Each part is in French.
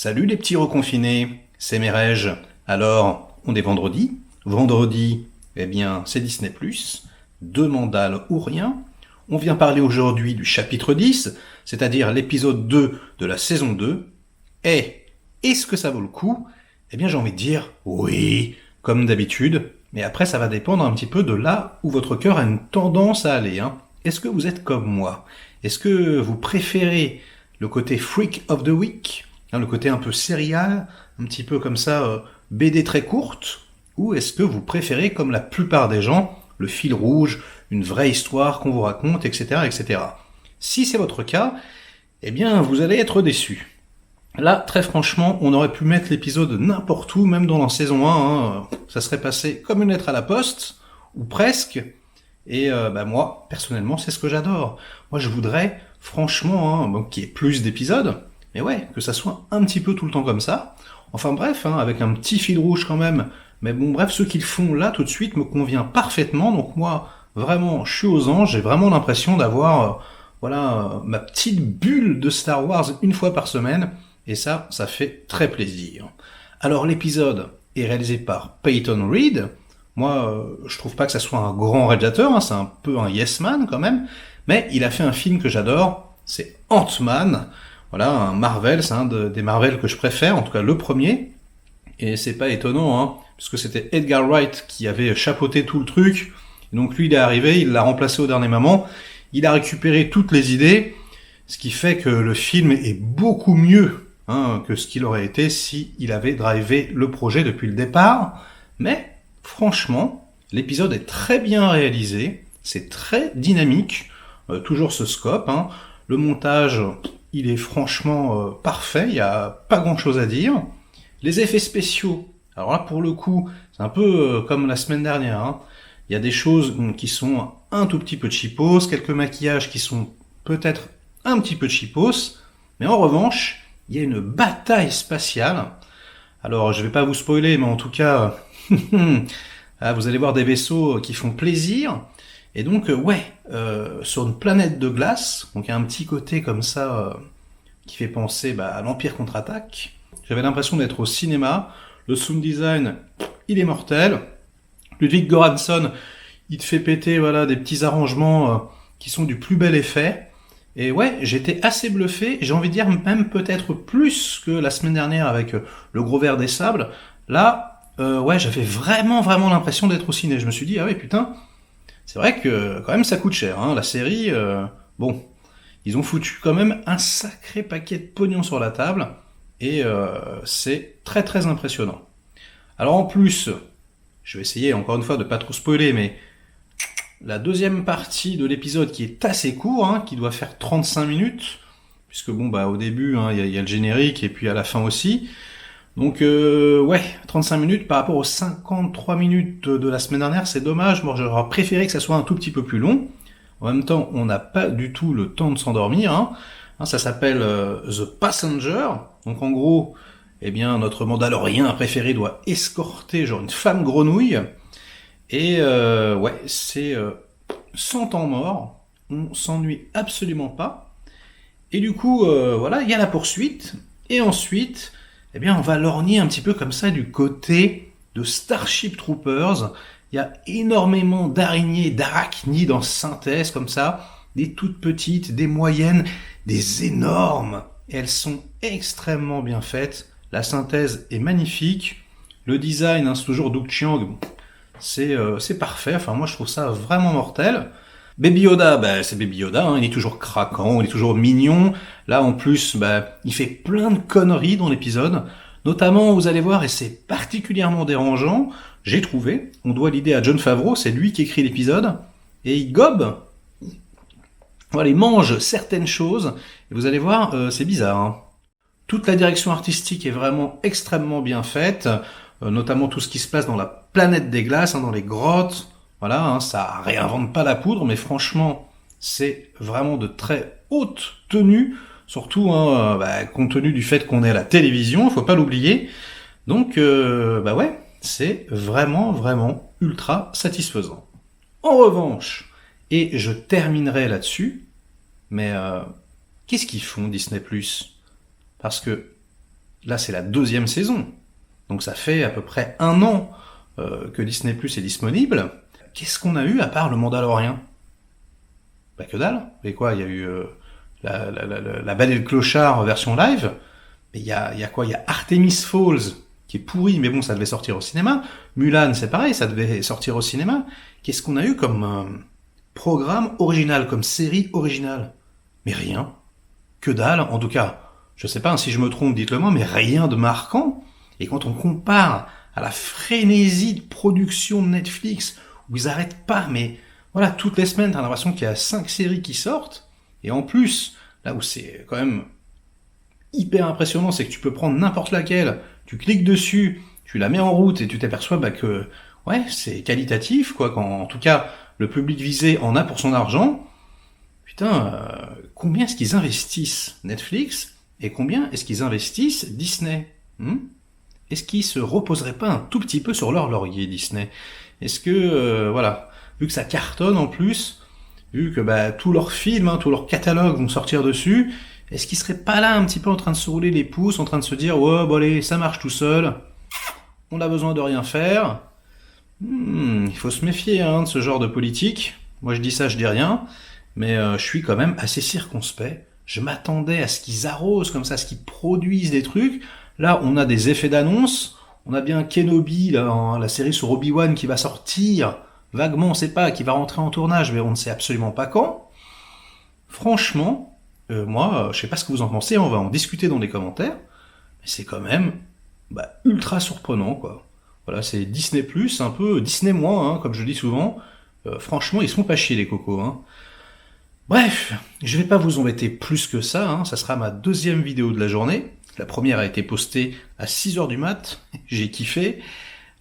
Salut les petits reconfinés, c'est Merege. Alors, on est vendredi. Vendredi, eh bien, c'est Disney+, deux mandales ou rien. On vient parler aujourd'hui du chapitre 10, c'est-à-dire l'épisode 2 de la saison 2. Et, est-ce que ça vaut le coup? Eh bien, j'ai envie de dire oui, comme d'habitude. Mais après, ça va dépendre un petit peu de là où votre cœur a une tendance à aller. Est-ce que vous êtes comme moi? Est-ce que vous préférez le côté Freak of the Week, le côté un peu serial, un petit peu comme ça, BD très courte, ou est-ce que vous préférez, comme la plupart des gens, le fil rouge, une vraie histoire qu'on vous raconte, etc., etc. Si c'est votre cas, eh bien, vous allez être déçus. Là, très franchement, on aurait pu mettre l'épisode n'importe où, même dans la saison 1, ça serait passé comme une lettre à la poste, ou presque, et moi, personnellement, c'est ce que j'adore. Moi, je voudrais, franchement, qu'il y ait plus d'épisodes, mais ouais, que ça soit un petit peu tout le temps comme ça. Enfin bref, avec un petit fil rouge quand même. Mais bon, bref, ce qu'ils font là tout de suite me convient parfaitement. Donc moi, vraiment, je suis aux anges. J'ai vraiment l'impression d'avoir, ma petite bulle de Star Wars une fois par semaine. Et ça fait très plaisir. Alors l'épisode est réalisé par Peyton Reed. Moi, je trouve pas que ça soit un grand réalisateur, c'est un peu un yes man quand même, mais il a fait un film que j'adore, c'est Ant-Man. Voilà, un Marvel, c'est un des Marvel que je préfère, en tout cas le premier. Et c'est pas étonnant, puisque c'était Edgar Wright qui avait chapeauté tout le truc. Et donc lui, il est arrivé, il l'a remplacé au dernier moment. Il a récupéré toutes les idées, ce qui fait que le film est beaucoup mieux que ce qu'il aurait été si il avait drivé le projet depuis le départ. Mais franchement, l'épisode est très bien réalisé, c'est très dynamique, toujours ce scope. Le montage, il est franchement parfait, il n'y a pas grand-chose à dire. Les effets spéciaux, alors là pour le coup, c'est un peu comme la semaine dernière. Il y a des choses qui sont un tout petit peu cheapos, quelques maquillages qui sont peut-être un petit peu cheapos, mais en revanche, il y a une bataille spatiale. Alors, je vais pas vous spoiler, mais en tout cas, vous allez voir des vaisseaux qui font plaisir. Et donc, sur une planète de glace, donc il y a un petit côté comme ça qui fait penser à l'Empire contre-attaque. J'avais l'impression d'être au cinéma. Le sound design, il est mortel. Ludwig Göransson, il te fait péter des petits arrangements qui sont du plus bel effet. Et ouais, j'étais assez bluffé, j'ai envie de dire même peut-être plus que la semaine dernière avec le gros verre des sables. Là, j'avais vraiment l'impression d'être au ciné. Je me suis dit, ah ouais, putain, c'est vrai que quand même ça coûte cher. La série, ils ont foutu quand même un sacré paquet de pognon sur la table, et c'est très impressionnant. Alors en plus, je vais essayer encore une fois de pas trop spoiler, mais la deuxième partie de l'épisode qui est assez court, qui doit faire 35 minutes, puisque au début, il y a le générique et puis à la fin aussi. Donc 35 minutes par rapport aux 53 minutes de la semaine dernière, c'est dommage. Moi, j'aurais préféré que ça soit un tout petit peu plus long. En même temps, on n'a pas du tout le temps de s'endormir. Ça s'appelle The Passenger. Donc en gros, notre Mandalorien préféré doit escorter genre une femme grenouille. Et c'est sans temps mort, on s'ennuie absolument pas. Et du coup, il y a la poursuite, et ensuite, on va lorgner un petit peu comme ça du côté de Starship Troopers. Il y a énormément d'araignées, d'arachnides en synthèse comme ça, des toutes petites, des moyennes, des énormes. Et elles sont extrêmement bien faites. La synthèse est magnifique. Le design, c'est toujours Doug Chiang. C'est parfait, enfin moi je trouve ça vraiment mortel. Baby Yoda, c'est Baby Yoda, il est toujours craquant, il est toujours mignon. Là en plus, il fait plein de conneries dans l'épisode. Notamment, vous allez voir, et c'est particulièrement dérangeant, j'ai trouvé, on doit l'idée à Jon Favreau, c'est lui qui écrit l'épisode, et il gobe, il mange certaines choses, et vous allez voir, c'est bizarre. Toute la direction artistique est vraiment extrêmement bien faite, notamment tout ce qui se passe dans la planète des glaces, dans les grottes. Ça réinvente pas la poudre, mais franchement, c'est vraiment de très haute tenue, surtout compte tenu du fait qu'on est à la télévision, faut pas l'oublier. Donc, c'est vraiment ultra satisfaisant. En revanche, et je terminerai là-dessus, mais qu'est-ce qu'ils font Disney+? Parce que Là, c'est la 2e saison. Donc ça fait à peu près 1 an que Disney Plus est disponible. Qu'est-ce qu'on a eu à part le Mandalorian? Bah que dalle. Et quoi, il y a eu la Belle et le Clochard version live. Mais il y a quoi? Il y a Artemis Falls, qui est pourri, mais bon, ça devait sortir au cinéma. Mulan, c'est pareil, ça devait sortir au cinéma. Qu'est-ce qu'on a eu comme programme original, comme série originale? Mais rien. Que dalle, en tout cas. Je sais pas, si je me trompe, dites-le moi, mais rien de marquant. Et quand on compare à la frénésie de production de Netflix, où ils arrêtent pas, mais voilà, toutes les semaines, t'as l'impression qu'il y a 5 séries qui sortent. Et en plus, là où c'est quand même hyper impressionnant, c'est que tu peux prendre n'importe laquelle, tu cliques dessus, tu la mets en route et tu t'aperçois que ouais, c'est qualitatif, quoi. Quand, en tout cas, le public visé en a pour son argent. Putain, combien est-ce qu'ils investissent Netflix et combien est-ce qu'ils investissent Disney? Est-ce qu'ils se reposeraient pas un tout petit peu sur leur laurier, Disney? Est-ce que, voilà, vu que ça cartonne en plus, vu que tous leurs films, tous leurs catalogues vont sortir dessus, est-ce qu'ils seraient pas là un petit peu en train de se rouler les pouces, en train de se dire ouais, bon allez, ça marche tout seul, on a besoin de rien faire? Il faut se méfier de ce genre de politique. Moi je dis ça, je dis rien, mais je suis quand même assez circonspect. Je m'attendais à ce qu'ils arrosent comme ça, à ce qu'ils produisent des trucs. Là, on a des effets d'annonce. On a bien Kenobi, la série sur Obi-Wan qui va sortir. Vaguement, on sait pas, qui va rentrer en tournage, mais on ne sait absolument pas quand. Franchement, moi, je sais pas ce que vous en pensez, on va en discuter dans les commentaires. Mais c'est quand même ultra surprenant, quoi. Voilà, c'est Disney+, un peu Disney moins, comme je dis souvent. Franchement, ils se font pas chier les cocos. Bref, je vais pas vous embêter plus que ça, ça sera ma 2e vidéo de la journée. La première a été postée à 6h du mat, j'ai kiffé.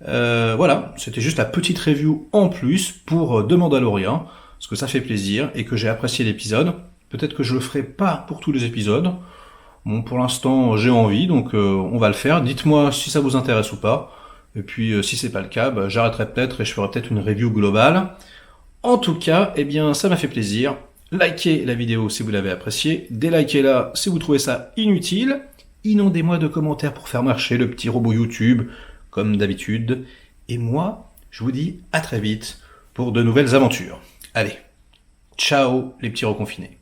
Voilà, c'était juste la petite review en plus pour The Mandalorian, parce que ça fait plaisir et que j'ai apprécié l'épisode. Peut-être que je le ferai pas pour tous les épisodes. Bon, pour l'instant, j'ai envie, donc on va le faire. Dites-moi si ça vous intéresse ou pas. Et puis, si c'est pas le cas, j'arrêterai peut-être et je ferai peut-être une review globale. En tout cas, eh bien, ça m'a fait plaisir. Likez la vidéo si vous l'avez appréciée, délikez-la si vous trouvez ça inutile, inondez-moi de commentaires pour faire marcher le petit robot YouTube, comme d'habitude, et moi, je vous dis à très vite pour de nouvelles aventures. Allez, ciao les petits reconfinés.